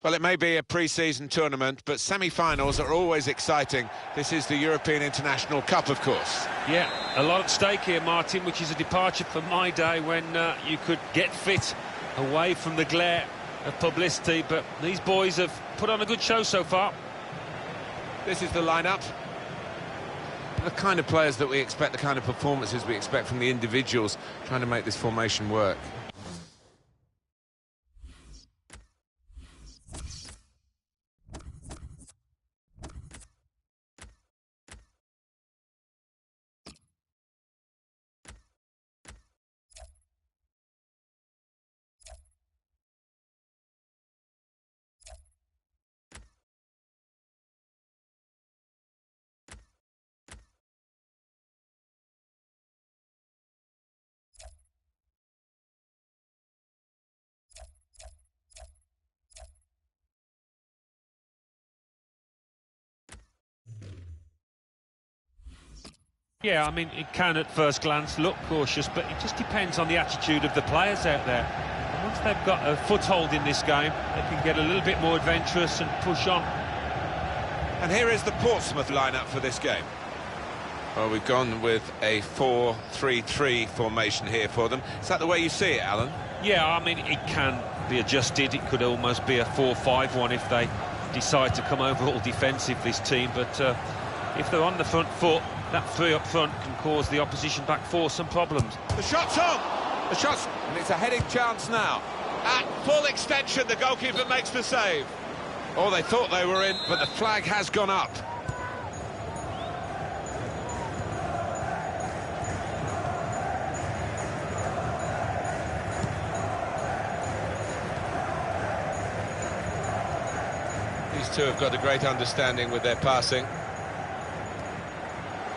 Well, it may be a pre-season tournament, but semi-finals are always exciting. This is the European International Cup, of course. Yeah, a lot at stake here, Martin, which is a departure from my day when you could get fit away from the glare of publicity. But these boys have put on a good show so far. This is the lineup. The kind of players that we expect, the kind of performances we expect from the individuals trying to make this formation work. Yeah, I mean, it can at first glance look cautious, but it just depends on the attitude of the players out there. And once they've got a foothold in this game, they can get a little bit more adventurous and push on. And here is the Portsmouth lineup for this game. Well, we've gone with a 4-3-3 formation here for them. Is that the way you see it, Alan? Yeah, I mean, it can be adjusted. It could almost be a 4-5-1 if they decide to come over all defensive, this team. But if they're on the front foot, that three up front can cause the opposition back four some problems. The shot's on! The shot's... and it's a heading chance now. At full extension, the goalkeeper makes the save. Oh, they thought they were in, but the flag has gone up. These two have got a great understanding with their passing.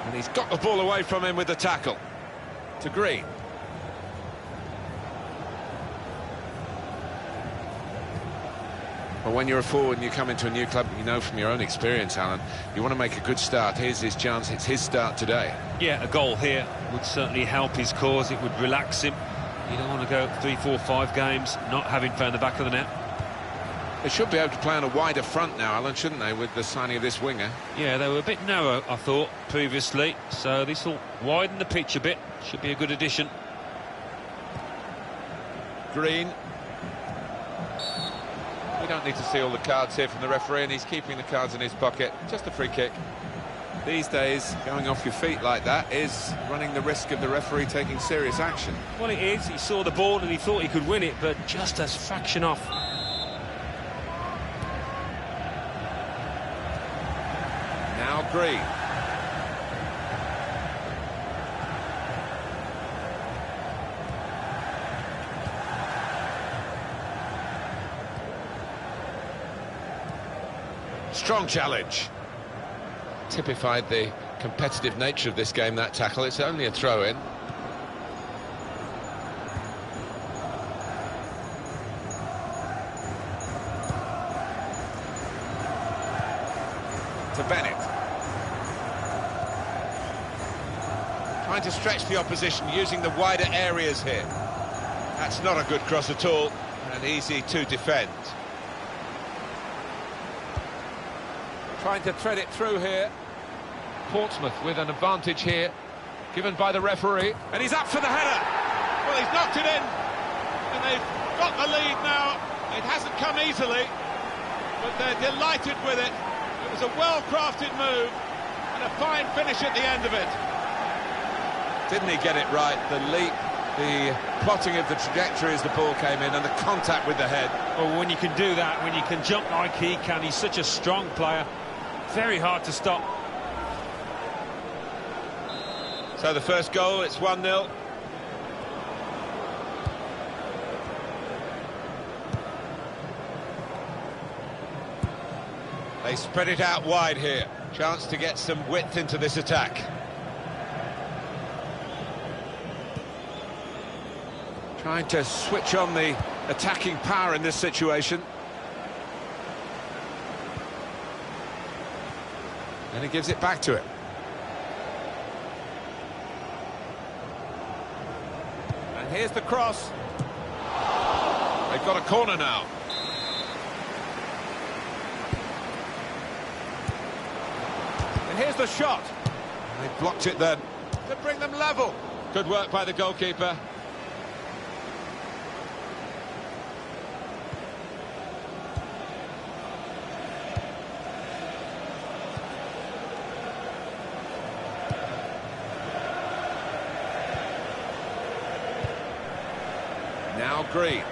And he's got the ball away from him with the tackle. To Green. Well, when you're a forward and you come into a new club, you know from your own experience, Alan, you want to make a good start. Here's his chance. It's his start today. Yeah, a goal here would certainly help his cause. It would relax him. You don't want to go 3, 4, 5 games not having found the back of the net. They should be able to play on a wider front now, Alan, shouldn't they, with the signing of this winger? Yeah, they were a bit narrow, I thought, previously, so this will widen the pitch a bit. Should be a good addition. Green. We don't need to see all the cards here from the referee, and he's keeping the cards in his pocket. Just a free kick. These days, going off your feet like that is running the risk of the referee taking serious action. Well, it is. He saw the ball and he thought he could win it, but just a fraction off. Now Green. Strong challenge. Typified the competitive nature of this game, that tackle. It's only a throw-in. To Bennett. Trying to stretch the opposition, using the wider areas here. That's not a good cross at all, and easy to defend. Trying to thread it through here. Portsmouth with an advantage here, given by the referee. And he's up for the header. Well, he's knocked it in, and they've got the lead now. It hasn't come easily, but they're delighted with it. It was a well-crafted move, and a fine finish at the end of it. Didn't he get it right? The leap, the plotting of the trajectory as the ball came in, and the contact with the head. Well, when you can do that, when you can jump like he can, he's such a strong player. Very hard to stop. So the first goal, it's 1-0. They spread it out wide here. Chance to get some width into this attack. Trying to switch on the attacking power in this situation. And he gives it back to it. And here's the cross. They've got a corner now. And here's the shot. They blocked it then to bring them level. Good work by the goalkeeper. Now Green.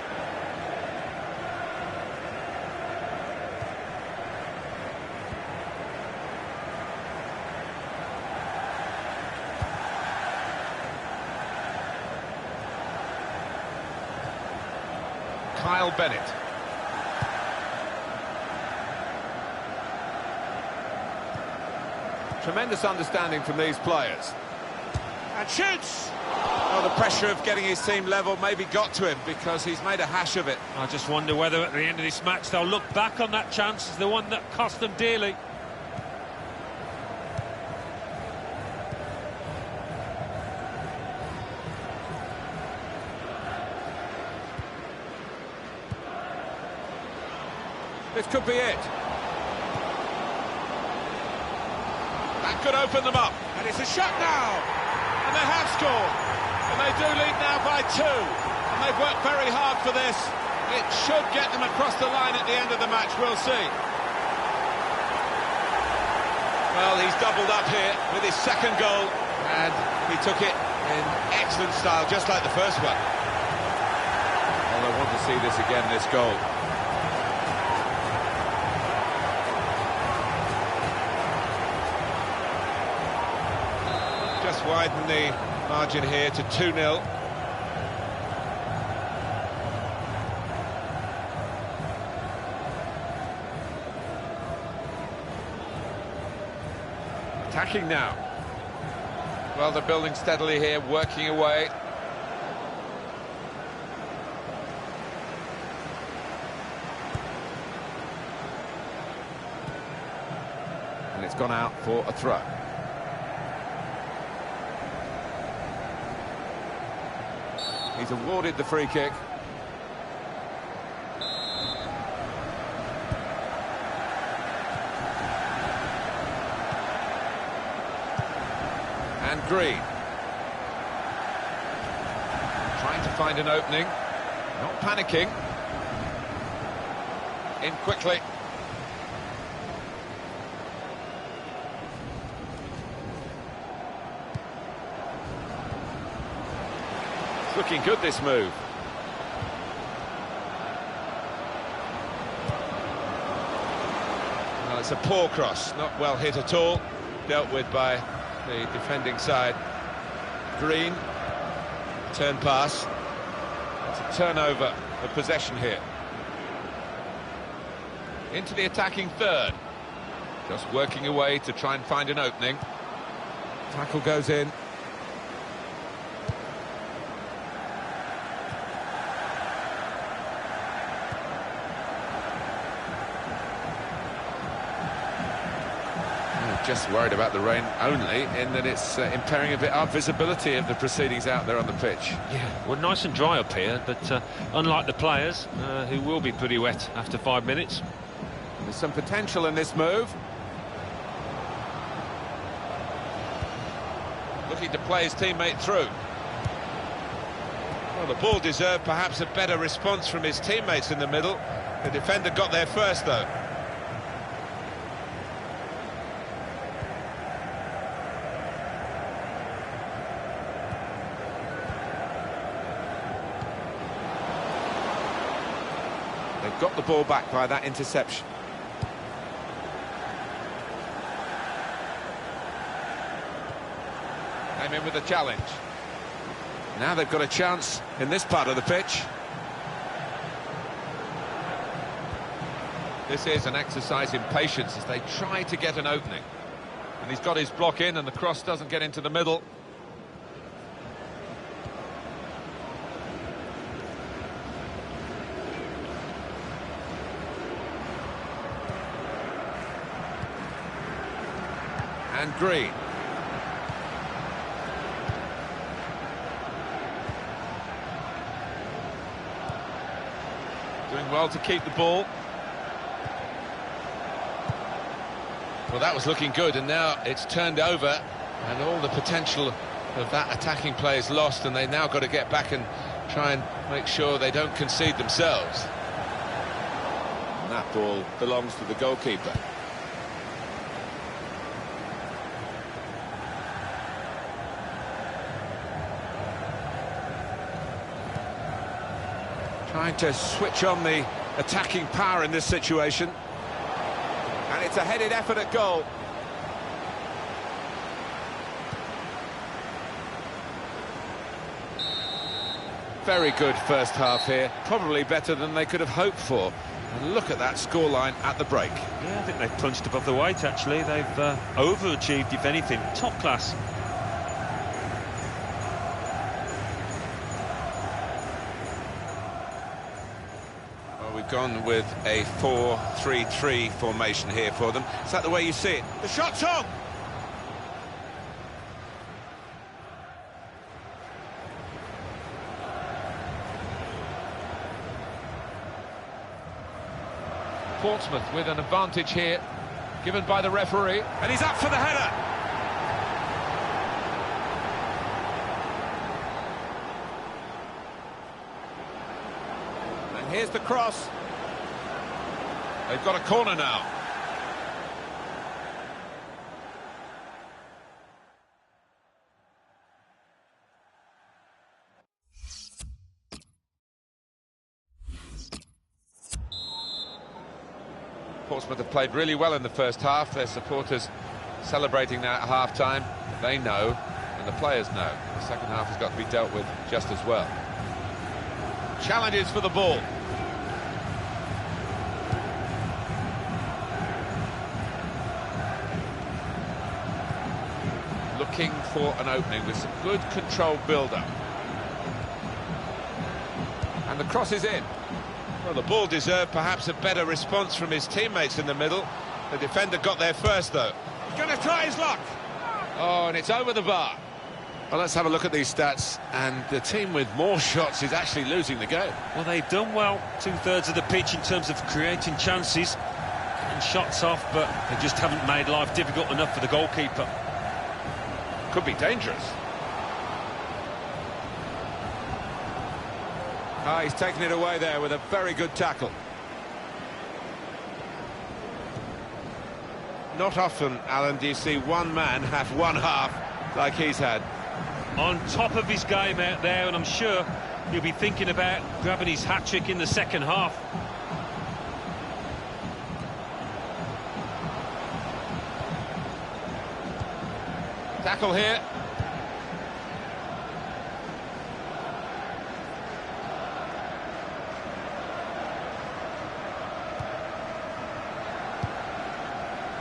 Kyle Bennett. Tremendous understanding from these players. And shoots! Well, the pressure of getting his team level maybe got to him because he's made a hash of it. I just wonder whether at the end of this match they'll look back on that chance as the one that cost them dearly. This could be it. That could open them up. And it's a shot now. And they have scored. And they do lead now by 2. And they've worked very hard for this. It should get them across the line at the end of the match. We'll see. Well, he's doubled up here with his second goal. And he took it in excellent style, just like the first one. Well, I want to see this again, this goal. Just widen the margin here to 2-0. Attacking now. Well, they're building steadily here, working away. And it's gone out for a throw. He's awarded the free kick. And Green. Trying to find an opening. Not panicking. In quickly. Looking good, this move. Well, it's a poor cross, not well hit at all. Dealt with by the defending side. Green, turn pass. It's a turnover of possession here. Into the attacking third. Just working away to try and find an opening. Tackle goes in. Just worried about the rain only, in that it's impairing a bit our visibility of the proceedings out there on the pitch. Yeah, well, nice and dry up here, but unlike the players, who will be pretty wet after 5 minutes. There's some potential in this move. Looking to play his teammate through. Well, the ball deserved perhaps a better response from his teammates in the middle. The defender got there first, though. They've got the ball back by that interception. Came in with a challenge. Now they've got a chance in this part of the pitch. This is an exercise in patience as they try to get an opening. And he's got his block in and the cross doesn't get into the middle. And Green. Doing well to keep the ball. Well, that was looking good, and now it's turned over, and all the potential of that attacking play is lost, and they've now got to get back and try and make sure they don't concede themselves. And that ball belongs to the goalkeeper. Trying to switch on the attacking power in this situation. And it's a headed effort at goal. Very good first half here. Probably better than they could have hoped for. And look at that scoreline at the break. Yeah, I think they've punched above the weight, actually. They've overachieved, if anything. Top class. We've gone with a 4-3-3 formation here for them. Is that the way you see it? The shot's on! Portsmouth with an advantage here, given by the referee. And he's up for the header! Here's the cross. They've got a corner now. Portsmouth have played really well in the first half. Their supporters celebrating now at half-time. They know, and the players know. The second half has got to be dealt with just as well. Challenges for the ball. Looking for an opening with some good controlled build-up. And the cross is in. Well, the ball deserved perhaps a better response from his teammates in the middle. The defender got there first, though. He's going to try his luck. Oh, and it's over the bar. Well, let's have a look at these stats, and the team with more shots is actually losing the game. Well, they've done well, two-thirds of the pitch in terms of creating chances and shots off, but they just haven't made life difficult enough for the goalkeeper. Could be dangerous. Ah, he's taken it away there with a very good tackle. Not often, Alan, do you see one man have one half like he's had. On top of his game out there, and I'm sure he'll be thinking about grabbing his hat-trick in the second half. Tackle here.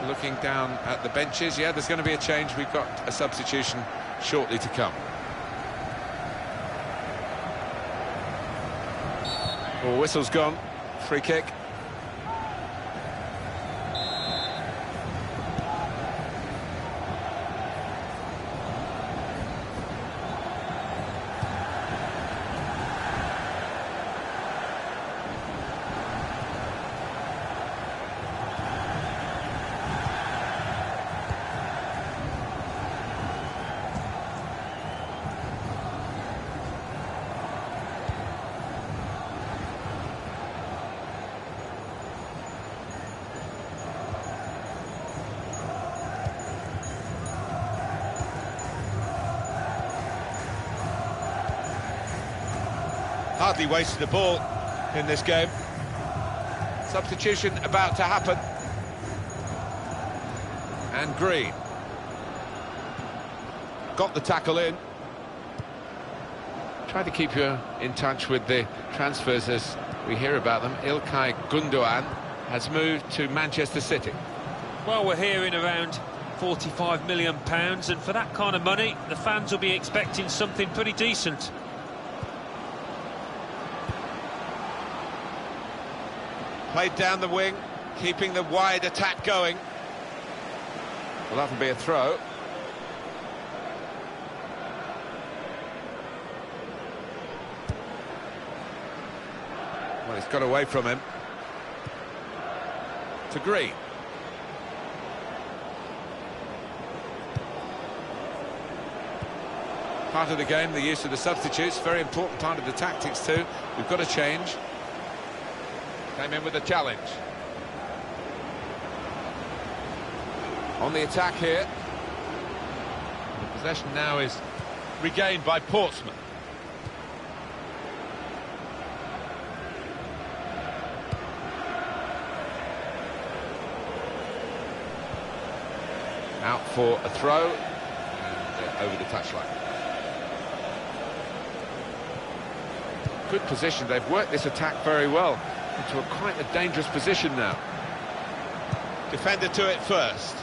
Looking down at the benches, yeah, there's going to be a change. We've got a substitution shortly to come. Oh, whistle's gone. Free kick. Hardly wasted the ball in this game. Substitution about to happen. And Green. Got the tackle in. Try to keep you in touch with the transfers as we hear about them. İlkay Gündoğan has moved to Manchester City. Well, we're hearing around £45 million, and for that kind of money, the fans will be expecting something pretty decent. Played down the wing, keeping the wide attack going. Will that be a throw? Well, he's got away from him. To Green. Part of the game, the use of the substitutes, very important part of the tactics too. We've got to change. Came in with a challenge. On the attack here. The possession now is regained by Portsmouth. Out for a throw and over the touchline. Good position. They've worked this attack very well into quite a dangerous position now. Defender to it first.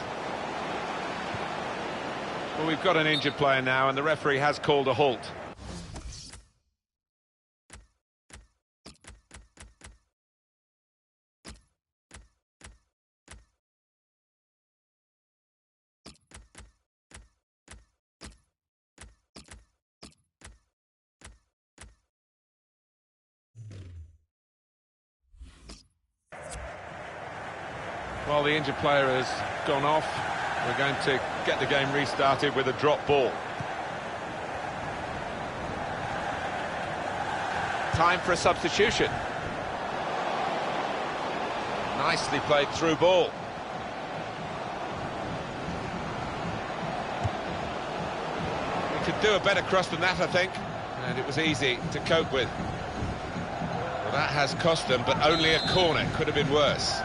Well, we've got an injured player now, and the referee has called a halt. Well, the injured player has gone off. We're going to get the game restarted with a drop ball. Time for a substitution. Nicely played through ball. We could do a better cross than that, I think, and it was easy to cope with. Well, that has cost them, but only a corner. Could have been worse.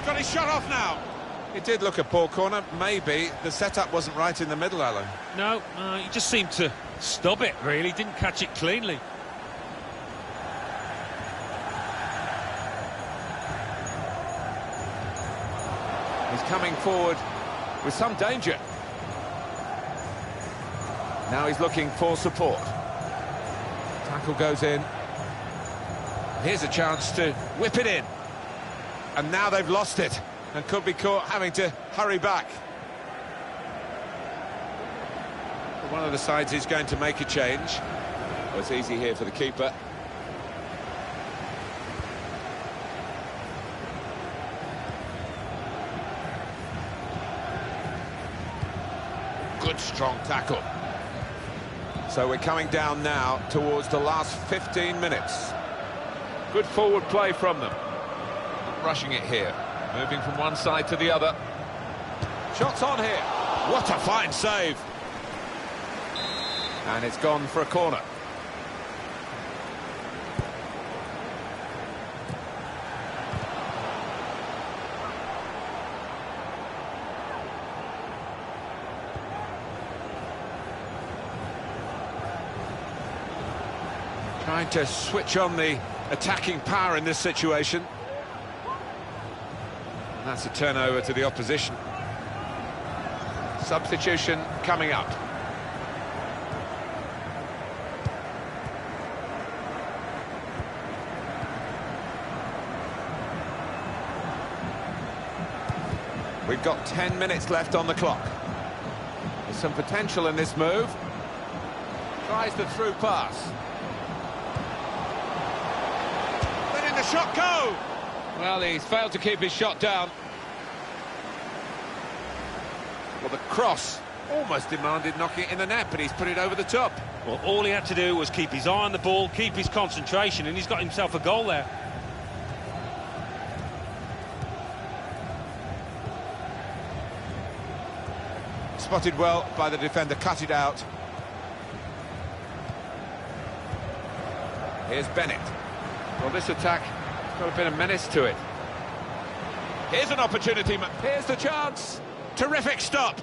Got his shot off now. It did look a poor corner. Maybe the setup wasn't right in the middle, Alan. No, he just seemed to stub it, really. Didn't catch it cleanly. He's coming forward with some danger. Now he's looking for support. Tackle goes in. Here's a chance to whip it in. And now they've lost it and could be caught having to hurry back. One of the sides is going to make a change. Well, it's easy here for the keeper. Good strong tackle. So we're coming down now towards the last 15 minutes. Good forward play from them. Rushing it here, moving from one side to the other. Shots on here. What a fine save. And it's gone for a corner. Trying to switch on the attacking power in this situation. And that's a turnover to the opposition. Substitution coming up. We've got 10 minutes left on the clock. There's some potential in this move. Tries the through pass. Letting the shot go! Well, he's failed to keep his shot down. Well, the cross almost demanded knocking it in the net, but he's put it over the top. Well, all he had to do was keep his eye on the ball, keep his concentration, and he's got himself a goal there. Spotted well by the defender, cut it out. Here's Bennett. Well, this attack got a bit of menace to it. Here's an opportunity. Here's the chance. Terrific stop.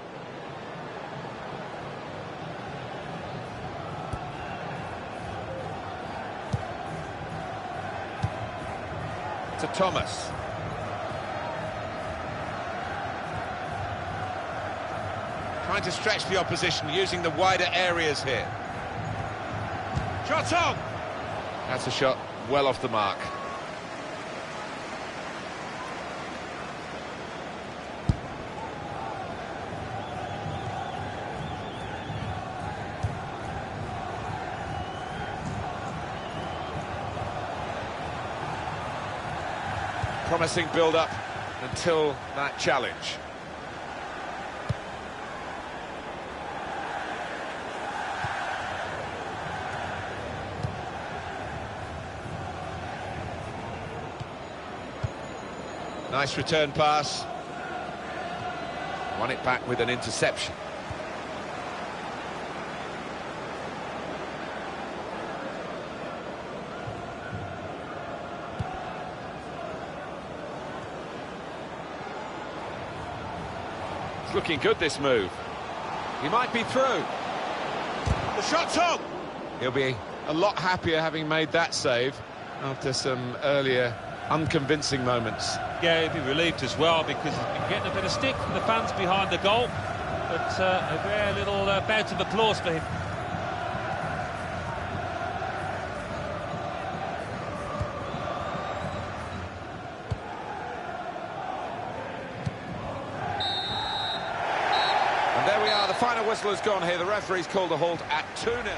To Thomas. Trying to stretch the opposition, using the wider areas here. Shot on! That's a shot well off the mark. Promising build-up until that challenge. Nice return pass. Won it back with an interception. It's looking good, this move. He might be through. The shot's on! He'll be a lot happier having made that save after some earlier unconvincing moments. Yeah, he'd be relieved as well, because he's been getting a bit of stick from the fans behind the goal. But a rare little bout of applause for him. And there we are, the final whistle has gone here. The referee's called a halt at 2-0.